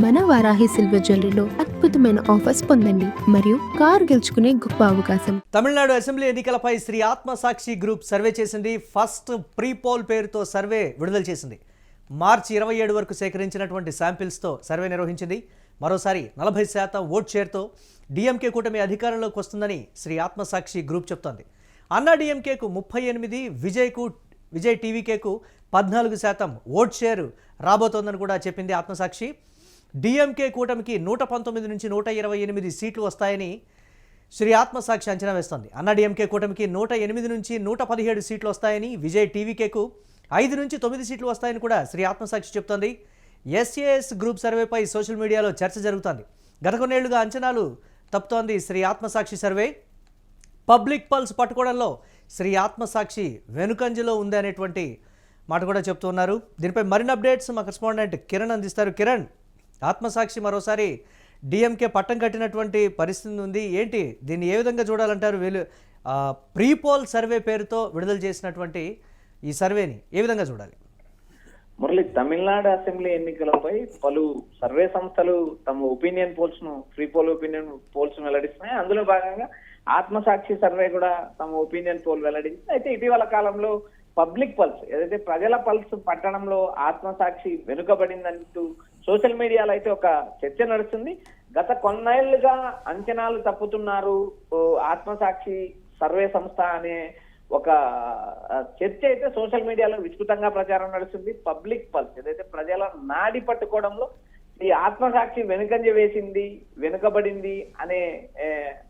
మన వారాహి సిల్వర్ జ్యువెలరీలో అద్భుతమైన ఆఫర్స్ పొందండి మరియు కారు గెలుచుకునే గొప్ప అవకాశం. తమిళనాడు అసెంబ్లీ ఎన్నికలపై శ్రీ ఆత్మసాక్షి గ్రూప్ సర్వే చేసింది. ఫస్ట్ ప్రీ పోల్ పేరుతో సర్వే విడుదల చేసింది. మార్చి 27 వరకు సేకరించినటువంటి శాంపిల్స్తో సర్వే నిర్వహించింది. మరోసారి 40% ఓట్ షేర్తో డిఎంకే కూటమి అధికారంలోకి వస్తుందని శ్రీ ఆత్మసాక్షి గ్రూప్ చెప్తోంది. అన్నా డిఎంకేకు 38, విజయ్ టీవీకేకు 14% ఓట్ షేర్ రాబోతోందని కూడా చెప్పింది ఆత్మసాక్షి. డిఎంకే కూటమికి 119 నుంచి 128 సీట్లు వస్తాయని శ్రీ ఆత్మసాక్షి అంచనా వేస్తోంది. అన్నా డిఎంకే కూటమికి 108 నుంచి 117 సీట్లు వస్తాయని, విజయ్ టీవీకేకు 5 నుంచి 9 సీట్లు వస్తాయని కూడా శ్రీ ఆత్మసాక్షి చెప్తోంది. ఎస్ఏఎస్ గ్రూప్ సర్వేపై సోషల్ మీడియాలో చర్చ జరుగుతోంది. గత కొన్నేళ్లుగా అంచనాలు తప్పుతోంది Shri Atmasakshi survey. Public pulse పట్టుకోవడంలో శ్రీ ఆత్మసాక్షి వెనుకంజలో ఉంది అనేటువంటి మాట కూడా చెప్తున్నారు. దీనిపై మరిన్ని అప్డేట్స్ మా కరెస్పాండెంట్ కిరణ్ అందిస్తారు. కిరణ్, ఆత్మసాక్షి మరోసారి డిఎంకే పట్టం కట్టినటువంటి పరిస్థితి ఉంది. ఏంటి దీన్ని ఏ విధంగా చూడాలంటారు? వీళ్ళు ప్రీ పోల్ సర్వే పేరుతో విడుదల చేసినటువంటి ఈ సర్వేని ఏ విధంగా చూడాలి? మురళి, తమిళనాడు అసెంబ్లీ ఎన్నికలపై పలు సర్వే సంస్థలు తమ ఒపీనియన్ పోల్స్ ను ఫ్రీ పోల్ ఒపీనియన్ పోల్స్ వెల్లడిస్తున్నాయి. అందులో భాగంగా ఆత్మసాక్షి సర్వే కూడా తమ ఒపీనియన్ పోల్ వెల్లడించింది. అయితే ఇటీవల కాలంలో పబ్లిక్ పల్స్, ఏదైతే ప్రజల పల్స్ పట్టడంలో ఆత్మసాక్షి వెనుకబడిందంటూ సోషల్ మీడియాలో అయితే ఒక చర్చ నడుస్తుంది. గత కొన్నేళ్లుగా అంచనాలు తప్పుతున్నారు ఆత్మసాక్షి సర్వే సంస్థ అనే ఒక చర్చ అయితే సోషల్ మీడియాలో విస్తృతంగా ప్రచారం నడుస్తుంది. పబ్లిక్ పల్స్, ఏదైతే ప్రజల నాడి పట్టుకోవడంలో ఈ ఆత్మసాక్షి వెనుకంజ వేసింది, వెనుకబడింది అనే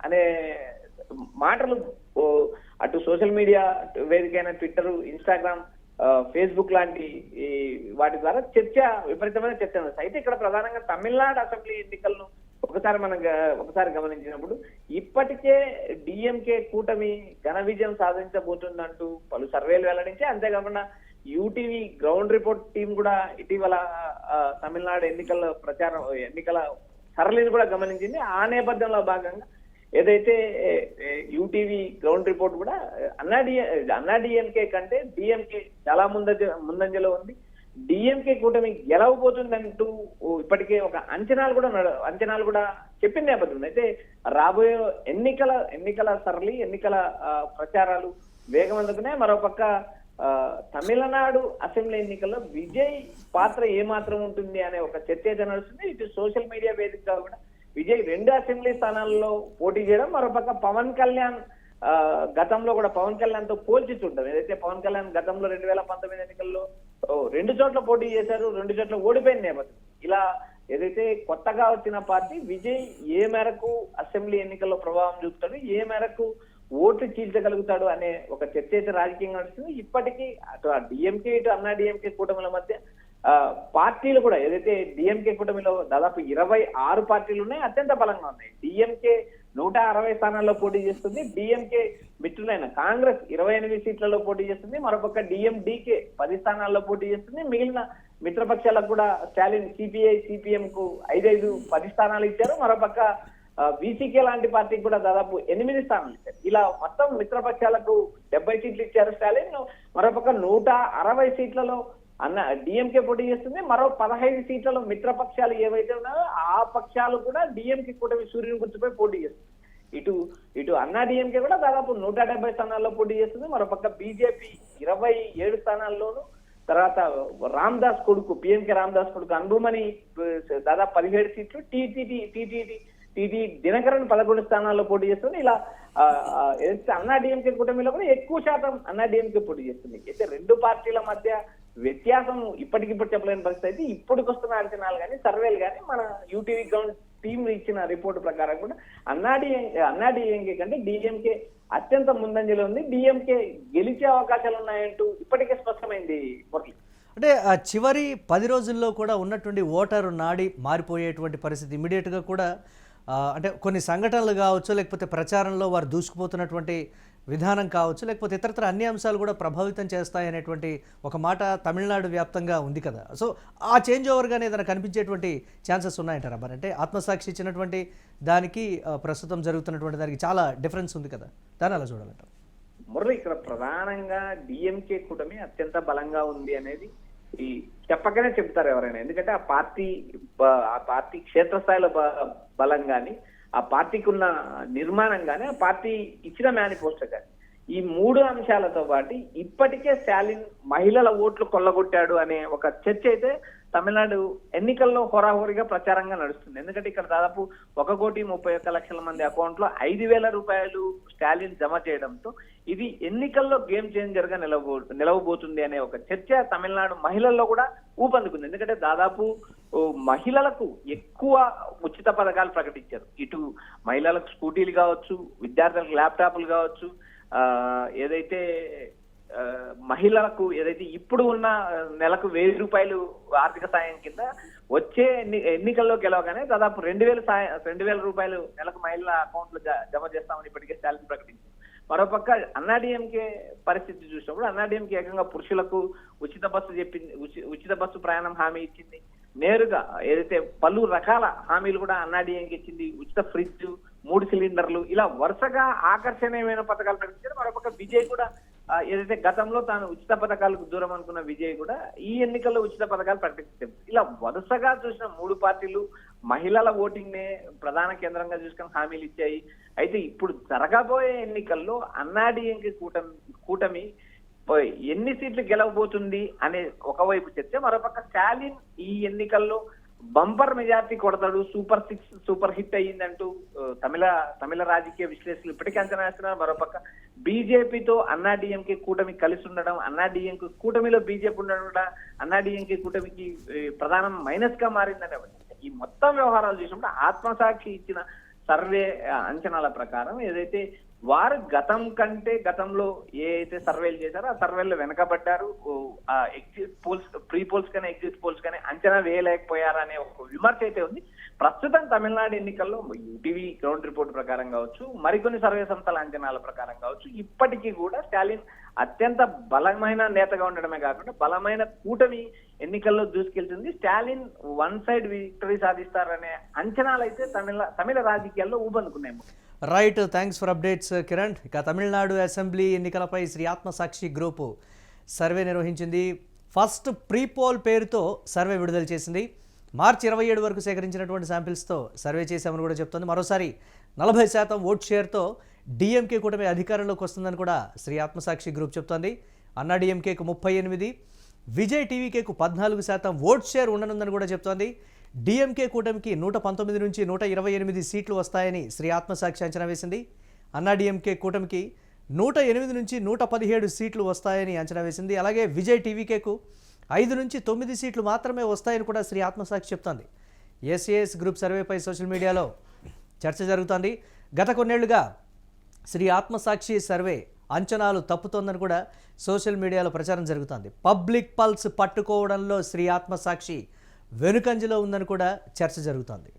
అనే మాటలు అటు సోషల్ మీడియా వేదికైన ట్విట్టర్, ఇన్స్టాగ్రామ్, ఫేస్బుక్ లాంటి వాటి ద్వారా విపరీతమైన చర్చ నడుస్తుంది. అయితే ఇక్కడ ప్రధానంగా తమిళనాడు అసెంబ్లీ ఎన్నికలను ఒకసారి గమనించినప్పుడు ఇప్పటికే డిఎంకే కూటమి ఘన విజయం సాధించబోతుందంటూ పలు సర్వేలు వెల్లడించి, అంతేకాకుండా యూటీవీ గ్రౌండ్ రిపోర్ట్ టీం కూడా ఇటీవల తమిళనాడు ఎన్నికల సరళిని కూడా గమనించింది. ఆ నేపథ్యంలో భాగంగా ఏదైతే యూటీవీ గ్రౌండ్ రిపోర్ట్ కూడా అన్నా డిఎంకే కంటే డిఎంకే చాలా ముందంజలో ఉంది. డిఎంకే కూటమి గెలవబోతుందంటూ ఇప్పటికే ఒక అంచనాలు కూడా చెప్పిన నేపథ్యం అయితే రాబోయే ఎన్నికల సరళి, ఎన్నికల ప్రచారాలు వేగవంతుకునే. మరోపక్క తమిళనాడు అసెంబ్లీ ఎన్నికల్లో విజయ్ పాత్ర ఏమాత్రం ఉంటుంది అనే ఒక చర్చ అయితే నడుస్తుంది. ఇటు సోషల్ మీడియా వేదికగా కూడా విజయ్ 2 అసెంబ్లీ స్థానాల్లో పోటీ చేయడం, మరోపక్క పవన్ కళ్యాణ్ గతంలో కూడా పవన్ కళ్యాణ్ తో పోల్చి చూడడం. ఏదైతే పవన్ కళ్యాణ్ గతంలో 2019 ఎన్నికల్లో 2 చోట్ల పోటీ చేశారు, 2 చోట్ల ఓడిపోయిన నేపథ్యం. ఇలా ఏదైతే కొత్తగా వచ్చిన పార్టీ విజయ్ ఏ మేరకు అసెంబ్లీ ఎన్నికల్లో ప్రభావం చూపుతాడు, ఏ మేరకు ఓట్లు చీల్చగలుగుతాడు అనే ఒక చర్చ అయితే రాజకీయంగా నడుస్తుంది. ఇప్పటికీ అటు డిఎంకే ఇటు అన్నా డిఎంకే కూటమిల మధ్య పార్టీలు కూడా, ఏదైతే డిఎంకే కూటమిలో దాదాపు 26 పార్టీలు ఉన్నాయి, అత్యంత బలంగా ఉన్నాయి. డిఎంకే 160 స్థానాల్లో పోటీ చేస్తుంది. డిఎంకే మిత్రులైన కాంగ్రెస్ 28 సీట్లలో పోటీ చేస్తుంది. మరోపక్క డిఎండికే 10 స్థానాల్లో పోటీ చేస్తుంది. మిగిలిన మిత్రపక్షాలకు కూడా స్టాలిన్, సిపిఐ, సిపిఎం కు 10 స్థానాలు ఇచ్చారు. మరోపక్క బీసీకే లాంటి పార్టీకి కూడా దాదాపు 8 స్థానాలు ఇచ్చారు. ఇలా మొత్తం మిత్రపక్షాలకు 70 సీట్లు ఇచ్చారు స్టాలిన్. మరోపక్క 160 సీట్లలో డిఎంకే పోటీ చేస్తుంది. మరో 15 సీట్లలో మిత్రపక్షాలు ఏవైతే ఉన్నాయో ఆ పక్షాలు కూడా డిఎంకే కూటమి సూర్యుని గుర్తుపై పోటీ చేస్తుంది. ఇటు అన్నా డిఎంకే కూడా దాదాపు 170 స్థానాల్లో పోటీ చేస్తుంది. మరోపక్క బీజేపీ 27 స్థానాల్లోనూ, తర్వాత పిఎంకే రామదాస్ కొడుకు అన్బుమని దాదాపు 17 సీట్లు, టీటీ దినకరన్ 11 స్థానాల్లో పోటీ చేస్తుంది. ఇలా అన్నా డిఎంకే కూటమిలో కూడా ఎక్కువ శాతం అన్నా డిఎంకే పోటీ చేస్తుంది. అయితే 2 పార్టీల మధ్య వ్యత్యాసం ఇప్పటికిప్పుడు చెప్పలేని పరిస్థితి. అయితే ఇప్పటికి వస్తున్న అంచనాలు కానీ సర్వేలు కానీ మన యూటీవీ గ్రౌండ్ టీం ఇచ్చిన రిపోర్టు ప్రకారం కూడా అన్నా డిఎంకే కంటే డిఎంకే అత్యంత ముందంజలో ఉంది. డిఎంకే గెలిచే అవకాశాలు ఉన్నాయంటూ ఇప్పటికే స్పష్టమైంది. మురళి, అంటే చివరి 10 రోజుల్లో కూడా ఉన్నటువంటి ఓటరు నాడి మారిపోయేటువంటి పరిస్థితి ఇమీడియట్గా కూడా, అంటే కొన్ని సంఘటనలు కావచ్చు, లేకపోతే ప్రచారంలో వారు దూసుకుపోతున్నటువంటి విధానం కావచ్చు, లేకపోతే ఇతరత్ర అన్ని అంశాలు కూడా ప్రభావితం చేస్తాయనేటువంటి ఒక మాట తమిళనాడు వ్యాప్తంగా ఉంది కదా. సో ఆ చేంజ్ ఓవర్గానే ఏదైనా కనిపించేటువంటి ఛాన్సెస్ ఉన్నాయంటారా? మరి అంటే ఆత్మసాక్షి ఇచ్చినటువంటి దానికి ప్రస్తుతం జరుగుతున్నటువంటి దానికి చాలా డిఫరెన్స్ ఉంది కదా, దాన్ని అలా చూడాలంటారు? మురళి, ఇక్కడ ప్రధానంగా డిఎంకే కూటమి అత్యంత బలంగా ఉంది అనేది ఈ చెప్పకనే చెప్తారు ఎవరైనా. ఎందుకంటే ఆ పార్టీ క్షేత్రస్థాయిలో బలం కానీ, ఆ పార్టీకి ఉన్న నిర్మాణం కానీ, ఆ పార్టీ ఇచ్చిన మేనిఫెస్టో కానీ, ఈ 3 అంశాలతో పాటు ఇప్పటికే స్టాలిన్ మహిళల ఓట్లు కొల్లగొట్టాడు అనే ఒక చర్చ అయితే తమిళనాడు ఎన్నికల్లో హోరాహోరీగా ప్రచారంగా నడుస్తుంది. ఎందుకంటే ఇక్కడ దాదాపు 1,31,00,000 మంది అకౌంట్ లో 5,000 రూపాయలు స్టాలిన్ జమ చేయడంతో ఇది ఎన్నికల్లో గేమ్ చేంజర్ గా నిలవబోతుంది అనే ఒక చర్చ తమిళనాడు మహిళల్లో కూడా ఊపందుకుంది. ఎందుకంటే దాదాపు మహిళలకు ఎక్కువ ఉచిత పథకాలు ప్రకటించారు. ఇటు మహిళలకు స్కూటీలు కావచ్చు, విద్యార్థులకు ల్యాప్టాప్లు కావచ్చు, ఏదైతే మహిళలకు ఏదైతే ఇప్పుడు ఉన్న నెలకు 1,000 రూపాయలు ఆర్థిక సాయం కింద వచ్చే ఎన్నికల్లో గెలవగానే దాదాపు 2,000 రూపాయలు నెలకు మహిళల అకౌంట్ లో జమ చేస్తామని ఇప్పటికే స్టాలిన్ ప్రకటించారు. మరోపక్క అన్నాడీఎంకే పరిస్థితి చూసినప్పుడు అన్నాడీఎంకే ఏకంగా పురుషులకు ఉచిత బస్సు ప్రయాణం హామీ ఇచ్చింది. నేరుగా ఏదైతే పలు రకాల హామీలు కూడా అన్నాడీఎంకి ఇచ్చింది. ఉచిత ఫ్రిడ్జ్, 3 సిలిండర్లు, ఇలా వరుసగా ఆకర్షణీయమైన పథకాలు ప్రకటించారు. మరోపక్క విజయ్ కూడా ఏదైతే గతంలో తాను ఉచిత పథకాలకు దూరం అనుకున్న విజయ్ కూడా ఈ ఎన్నికల్లో ఉచిత పథకాలు ప్రకటించారు. ఇలా వరుసగా చూసిన 3 పార్టీలు మహిళల ఓటింగ్ నే ప్రధాన కేంద్రంగా చూసుకొని హామీలు ఇచ్చాయి. అయితే ఇప్పుడు జరగబోయే ఎన్నికల్లో అన్నాడీఎంకే కూటమి ఎన్ని సీట్లు గెలవబోతుంది అనే ఒకవైపు చర్చ, మరోపక్క స్టాలిన్ ఈ ఎన్నికల్లో బంపర్ మెజార్టీ కొడతాడు, సూపర్ 6 సూపర్ హిట్ అయ్యిందంటూ తమిళ రాజకీయ విశ్లేషకులు ఇప్పటికీ అంచనా వేస్తున్నారు. మరోపక్క బీజేపీతో అన్నాడీఎంకే కూటమి కలిసి ఉండడం, అన్నాడీఎంకే కూటమిలో బీజేపీ ఉండడం కూడా అన్నాడీఎంకే కూటమికి ప్రధానం మైనస్ గా మారిందనే ఈ మొత్తం వ్యవహారాలు చూసినప్పుడు ఆత్మసాక్షి ఇచ్చిన సర్వే అంచనాల ప్రకారం ఏదైతే వారు గతంలో ఏ అయితే సర్వేలు చేశారో ఆ సర్వేల్లో వెనకబడ్డారు. ఆ ఎగ్జిట్ పోల్స్, ప్రీ పోల్స్ కానీ ఎగ్జిట్ పోల్స్ కానీ అంచనా వేయలేకపోయారనే ఒక విమర్శ అయితే ఉంది. ప్రస్తుతం తమిళనాడు ఎన్నికల్లో యూటీవీ గ్రౌండ్ రిపోర్ట్ ప్రకారం కావచ్చు, మరికొన్ని సర్వే సంస్థల అంచనాల ప్రకారం కావచ్చు, ఇప్పటికీ కూడా స్టాలిన్ అత్యంత బలమైన నేతగా ఉండడమే కాకుండా బలమైన కూటమి ఎన్నికల్లో దూసుకెళ్తుంది. స్టాలిన్ 1 సైడ్ విక్టరీ సాధిస్తారనే అంచనాలు అయితే తమిళ రాజకీయాల్లో ఊపందుకున్నాయి. Right, thanks for updates Kiran. ఇక తమిళనాడు అసెంబ్లీ ఎన్నికలపై శ్రీ ఆత్మసాక్షి గ్రూపు సర్వే నిర్వహించింది. ఫస్ట్ ప్రీపోల్ పేరుతో సర్వే విడుదల చేసింది. మార్చి 27 వరకు సేకరించినటువంటి శాంపిల్స్తో సర్వే చేశామని కూడా చెప్తోంది. మరోసారి 40% ఓట్ షేర్తో డిఎంకే కూటమి అధికారంలోకి వస్తుందని కూడా శ్రీ ఆత్మసాక్షి గ్రూప్ చెప్తోంది. అన్నాడీఎంకేకు 38, విజయ్ టీవీకేకు 14% ఓట్ షేర్ ఉండనుందని కూడా చెప్తోంది. డిఎంకే కూటమికి 119 నుంచి 128 సీట్లు వస్తాయని శ్రీ ఆత్మసాక్షి అంచనా వేసింది. అన్నాడీఎంకే కూటమికి 108 నుంచి 117 సీట్లు వస్తాయని అంచనా వేసింది. అలాగే విజయ్ టీవీకేకు 5 నుంచి 9 సీట్లు మాత్రమే వస్తాయని కూడా శ్రీ ఆత్మసాక్షి చెప్తోంది. ఎస్ఏఎస్ గ్రూప్ సర్వేపై సోషల్ మీడియాలో చర్చ జరుగుతోంది. గత కొన్నేళ్లుగా శ్రీ ఆత్మసాక్షి సర్వే అంచనాలు తప్పుతోందని కూడా సోషల్ మీడియాలో ప్రచారం జరుగుతోంది. పబ్లిక్ పల్స్ పట్టుకోవడంలో శ్రీ ఆత్మసాక్షి వెనుకంజలో ఉందని కూడా చర్చ జరుగుతోంది.